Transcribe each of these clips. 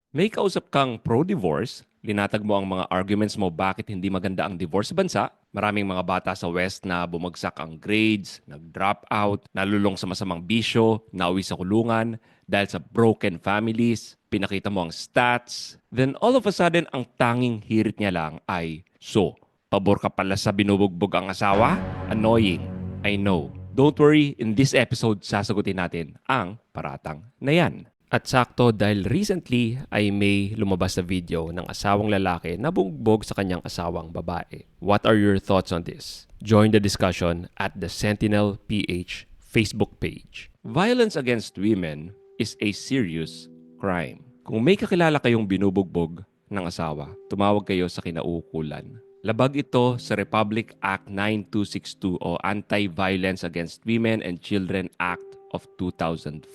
May kausap kang pro-divorce, linatag mo ang mga arguments mo bakit hindi maganda ang divorce sa bansa, maraming mga bata sa West na bumagsak ang grades, nag-drop out, nalulong sa masamang bisyo, nauwi sa kulungan, dahil sa broken families, pinakita mo ang stats, then all of a sudden ang tanging hirit niya lang ay, so, pabor ka pala sa binubugbog ang asawa? Annoying, I know. Don't worry, in this episode, sasagutin natin ang paratang na yan. At sakto dahil recently ay may lumabas na video ng asawang lalaki na bugbog sa kanyang asawang babae. What are your thoughts on this? Join the discussion at the Sentinel PH Facebook page. Violence against women is a serious crime. Kung may kakilala kayong binubugbog ng asawa, tumawag kayo sa kinaukulan. Labag ito sa Republic Act 9262 o Anti-Violence Against Women and Children Act of 2004.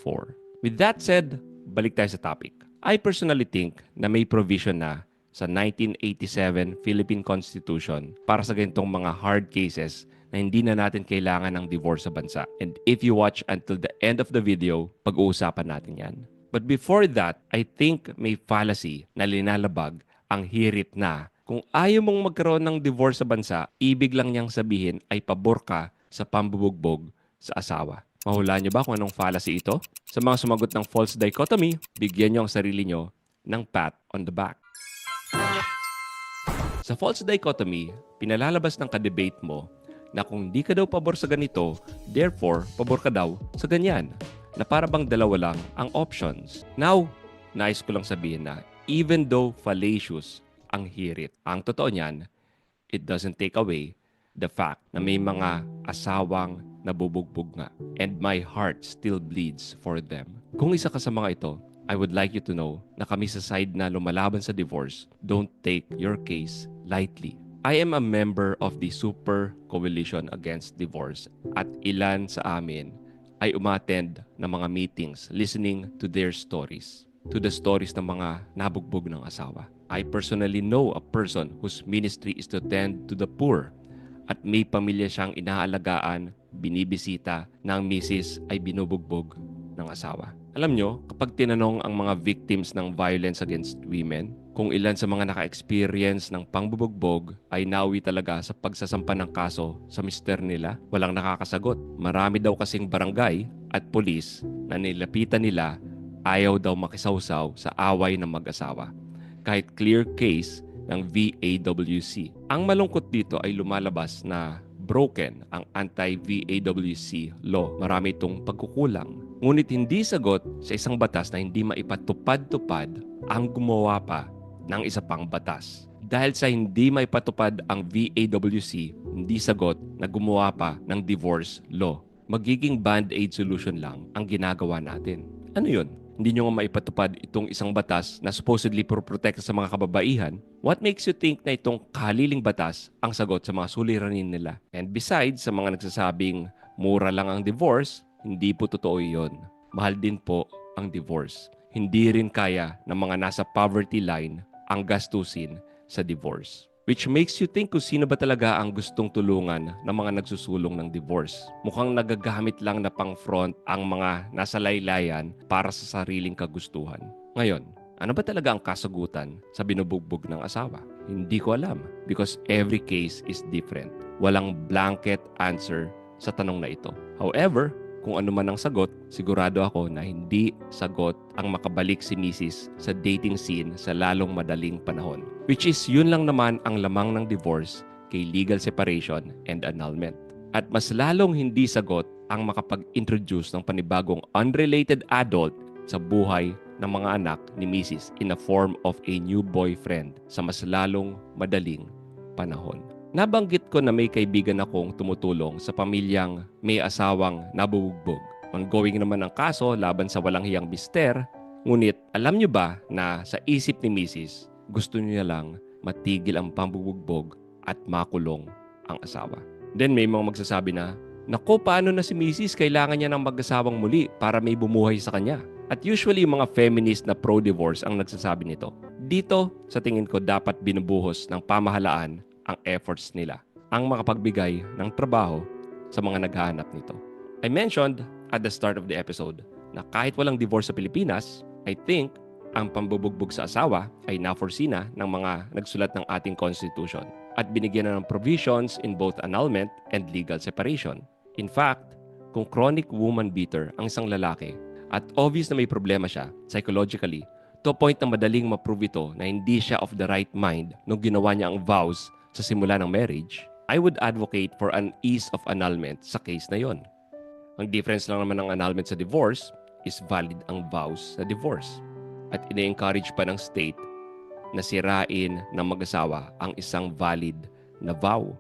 With that said, balik tayo sa topic. I personally think na may provision na sa 1987 Philippine Constitution para sa ganitong mga hard cases na hindi na natin kailangan ng divorce sa bansa. And if you watch until the end of the video, pag-uusapan natin yan. But before that, I think may fallacy na linalabag ang hirit na kung ayaw mong magkaroon ng divorce sa bansa, ibig lang niyang sabihin ay pabor ka sa pambubugbog sa asawa. Mahulaan niyo ba kung anong fallacy ito? Sa mga sumagot ng false dichotomy, bigyan niyo ang sarili niyo ng pat on the back. Sa false dichotomy, pinalalabas ng kadebate mo na kung di ka daw pabor sa ganito, therefore, pabor ka daw sa ganyan. Na para bang dalawa lang ang options. Now, nais ko lang sabihin na even though fallacious ang hirit, ang totoo niyan, it doesn't take away the fact na may mga asawang nabubugbog nga. And my heart still bleeds for them. Kung isa ka sa mga ito, I would like you to know na kami sa side na lumalaban sa divorce, don't take your case lightly. I am a member of the Super Coalition Against Divorce at ilan sa amin ay umattend ng mga meetings listening to their stories, to the stories ng mga nabugbog ng asawa. I personally know a person whose ministry is to tend to the poor at may pamilya siyang inaalagaan, binibisita ng misis ay binubugbog ng asawa. Alam nyo, kapag tinanong ang mga victims ng violence against women, kung ilan sa mga naka-experience ng pangbubugbog ay nawi talaga sa pagsasampa ng kaso sa mister nila, walang nakakasagot. Marami daw kasing barangay at polis na nilapitan nila ayaw daw makisawsaw sa away ng mag-asawa. Kahit clear case ng VAWC. Ang malungkot dito ay lumalabas na broken ang anti-VAWC law. Marami itong pagkukulang. Ngunit hindi sagot sa isang batas na hindi maipatupad-tupad ang gumawa pa ng isa pang batas. Dahil sa hindi maipatupad ang VAWC, hindi sagot na gumawa pa ng divorce law. Magiging band-aid solution lang ang ginagawa natin. Ano yun? Hindi nyo nga maipatupad itong isang batas na supposedly protekta sa mga kababaihan, what makes you think na itong kahaliling batas ang sagot sa mga suliranin nila? And besides, sa mga nagsasabing mura lang ang divorce, hindi po totoo yun. Mahal din po ang divorce. Hindi rin kaya ng mga nasa poverty line ang gastusin sa divorce. Which makes you think kung sino ba talaga ang gustong tulungan ng mga nagsusulong ng divorce. Mukhang nagagamit lang na pang-front ang mga nasa laylayan para sa sariling kagustuhan. Ngayon, ano ba talaga ang kasagutan sa binubugbog ng asawa? Hindi ko alam because every case is different. Walang blanket answer sa tanong na ito. However, kung ano man ang sagot, sigurado ako na hindi sagot ang makabalik si Mrs. sa dating scene sa lalong madaling panahon. Which is yun lang naman ang lamang ng divorce kay legal separation and annulment. At mas lalong hindi sagot ang makapag-introduce ng panibagong unrelated adult sa buhay ng mga anak ni Mrs. in a form of a new boyfriend sa mas lalong madaling panahon. Nabanggit ko na may kaibigan akong tumutulong sa pamilyang may asawang nabubugbog. Ongoing naman ang kaso laban sa walang hiyang mister. Ngunit alam niyo ba na sa isip ni Mrs., gusto niya lang matigil ang pambubugbog at makulong ang asawa. Then may mga magsasabi na, naku, paano na si Mrs. Kailangan niya ng mag-asawang muli para may bumuhay sa kanya. At usually mga feminist na pro-divorce ang nagsasabi nito. Dito, sa tingin ko, dapat binubuhos ng pamahalaan ang efforts nila, ang makapagbigay ng trabaho sa mga naghahanap nito. I mentioned at the start of the episode na kahit walang divorce sa Pilipinas, I think Ang pambubugbog sa asawa ay na-foresee na ng mga nagsulat ng ating Constitution at binigyan na ng provisions in both annulment and legal separation. In fact, kung chronic woman beater ang isang lalaki at obvious na may problema siya psychologically, to a point na madaling ma-prove ito na hindi siya of the right mind nung ginawa niya ang vows sa simula ng marriage, I would advocate for an ease of annulment sa case na yon. Ang difference lang naman ng annulment sa divorce is valid ang vows sa divorce. At ina-encourage pa ng state na sirain ng mag-asawa ang isang valid na vow.